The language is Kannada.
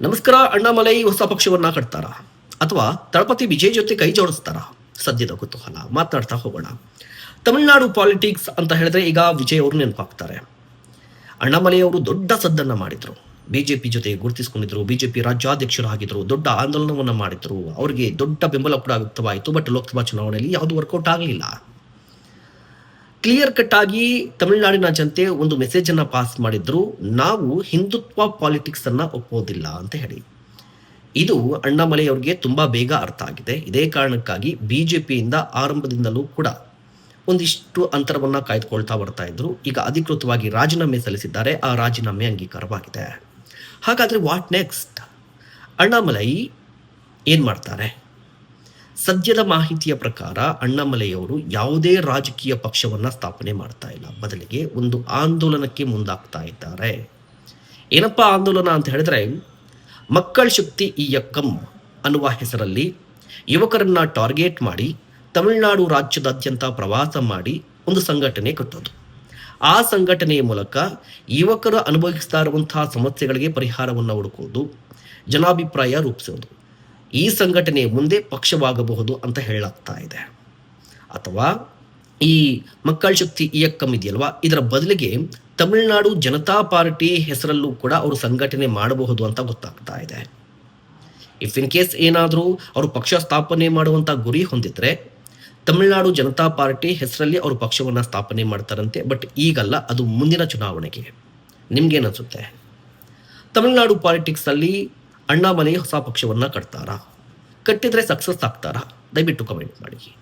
ನಮಸ್ಕಾರ. ಅಣ್ಣಾಮಲೈ ಹೊಸ ಪಕ್ಷವನ್ನ ಕಟ್ತಾರ ಅಥವಾ ತಳಪತಿ ವಿಜಯ್ ಜೊತೆ ಕೈ ಜೋಡಿಸ್ತಾರ? ಸದ್ಯದ ಕುತೂಹಲ ಮಾತನಾಡ್ತಾ ಹೋಗೋಣ. ತಮಿಳುನಾಡು ಪಾಲಿಟಿಕ್ಸ್ ಅಂತ ಹೇಳಿದ್ರೆ ಈಗ ವಿಜಯ್ ಅವರು ನೆನಪಾಗ್ತಾರೆ. ಅಣ್ಣಾಮಲೈ ಅವರು ದೊಡ್ಡ ಸದ್ದನ್ನ ಮಾಡಿದ್ರು, ಬಿಜೆಪಿ ಜೊತೆ ಗುರುತಿಸಿಕೊಂಡಿದ್ರು, ಬಿಜೆಪಿ ರಾಜ್ಯಾಧ್ಯಕ್ಷರಾಗಿದ್ರು, ದೊಡ್ಡ ಆಂದೋಲನವನ್ನ ಮಾಡಿದ್ರು, ಅವರಿಗೆ ದೊಡ್ಡ ಬೆಂಬಲ ಕೂಡ ವ್ಯಕ್ತವಾಯಿತು. ಬಟ್ ಲೋಕಸಭಾ ಚುನಾವಣೆಯಲ್ಲಿ ಯಾವುದು ವರ್ಕೌಟ್ ಆಗಲಿಲ್ಲ. ಕ್ಲಿಯರ್ ಕಟ್ ಆಗಿ ತಮಿಳುನಾಡಿನ ಜನತೆ ಒಂದು ಮೆಸೇಜ್ ಅನ್ನ ಪಾಸ್ ಮಾಡಿದ್ರು, ನಾವು ಹಿಂದುತ್ವ ಪಾಲಿಟಿಕ್ಸ್ ಅನ್ನ ಒಪ್ಪೋದಿಲ್ಲ ಅಂತ ಹೇಳಿ. ಇದು ಅಣ್ಣಾಮಲೈ ಅವರಿಗೆ ತುಂಬಾ ಬೇಗ ಅರ್ಥ ಆಗಿದೆ. ಇದೇ ಕಾರಣಕ್ಕಾಗಿ ಬಿಜೆಪಿಯಿಂದ ಆರಂಭದಿಂದಲೂ ಕೂಡ ಒಂದಿಷ್ಟು ಅಂತರವನ್ನ ಕಾಯ್ದುಕೊಳ್ತಾ ಬರ್ತಾ ಇದ್ರು. ಈಗ ಅಧಿಕೃತವಾಗಿ ರಾಜೀನಾಮೆ ಸಲ್ಲಿಸಿದ್ದಾರೆ. ಆ ರಾಜೀನಾಮೆ ಅಂಗೀಕಾರವಾಗಿದೆ. ಹಾಗಾದ್ರೆ ವಾಟ್ ನೆಕ್ಸ್ಟ್? ಅಣ್ಣಾಮಲೈ ಏನ್ ಮಾಡ್ತಾರೆ? ಸದ್ಯದ ಮಾಹಿತಿಯ ಪ್ರಕಾರ ಅಣ್ಣಾಮಲೈಯವರು ಯಾವುದೇ ರಾಜಕೀಯ ಪಕ್ಷವನ್ನ ಸ್ಥಾಪನೆ ಮಾಡ್ತಾ ಇಲ್ಲ, ಬದಲಿಗೆ ಒಂದು ಆಂದೋಲನಕ್ಕೆ ಮುಂದಾಗ್ತಾ ಇದ್ದಾರೆ. ಏನಪ್ಪಾ ಆಂದೋಲನ ಅಂತ ಹೇಳಿದ್ರೆ, ಮಕ್ಕಳ ಶಕ್ತಿ ಇಯಕ್ಕಂ ಅನ್ನುವ ಹೆಸರಲ್ಲಿ ಯುವಕರನ್ನ ಟಾರ್ಗೆಟ್ ಮಾಡಿ ತಮಿಳುನಾಡು ರಾಜ್ಯದಾದ್ಯಂತ ಪ್ರವಾಸ ಮಾಡಿ ಒಂದು ಸಂಘಟನೆ ಕಟ್ಟೋದು. ಆ ಸಂಘಟನೆಯ ಮೂಲಕ ಯುವಕರು ಅನುಭವಿಸ್ತಾ ಇರುವಂತಹ ಸಮಸ್ಯೆಗಳಿಗೆ ಪರಿಹಾರವನ್ನು ಹುಡುಕೋದು, ಜನಾಭಿಪ್ರಾಯ ರೂಪಿಸೋದು. ಈ ಸಂಘಟನೆ ಮುಂದೆ ಪಕ್ಷವಾಗಬಹುದು ಅಂತ ಹೇಳಲಾಗ್ತಾ ಇದೆ. ಅಥವಾ ಈ ಮಕ್ಕಳ ಶಕ್ತಿ ಇಯಕ್ಕಂ ಇದೆಯಲ್ವಾ, ಇದರ ಬದಲಿಗೆ ತಮಿಳುನಾಡು ಜನತಾ ಪಾರ್ಟಿ ಹೆಸರಲ್ಲೂ ಕೂಡ ಅವರು ಸಂಘಟನೆ ಮಾಡಬಹುದು ಅಂತ ಗೊತ್ತಾಗ್ತಾ ಇದೆ. ಇಫ್ ಇನ್ ಕೇಸ್ ಏನಾದರೂ ಅವರು ಪಕ್ಷ ಸ್ಥಾಪನೆ ಮಾಡುವಂಥ ಗುರಿ ಹೊಂದಿದ್ರೆ ತಮಿಳುನಾಡು ಜನತಾ ಪಾರ್ಟಿ ಹೆಸರಲ್ಲಿ ಅವರು ಪಕ್ಷವನ್ನು ಸ್ಥಾಪನೆ ಮಾಡ್ತಾರಂತೆ. ಬಟ್ ಈಗಲ್ಲ, ಅದು ಮುಂದಿನ ಚುನಾವಣೆಗೆ. ನಿಮ್ಗೇನಿಸುತ್ತೆ? ತಮಿಳುನಾಡು ಪಾಲಿಟಿಕ್ಸ್ ಅಲ್ಲಿ ಅಣ್ಣಾಮಲೈ ಹೊಸ ಪಕ್ಷವನ್ನ ಕಟ್ತಾರಾ? ಕಟ್ಟಿದ್ರೆ ಸಕ್ಸಸ್ ಆಗ್ತಾರಾ? ದಯವಿಟ್ಟು ಕಮೆಂಟ್ ಮಾಡಿ.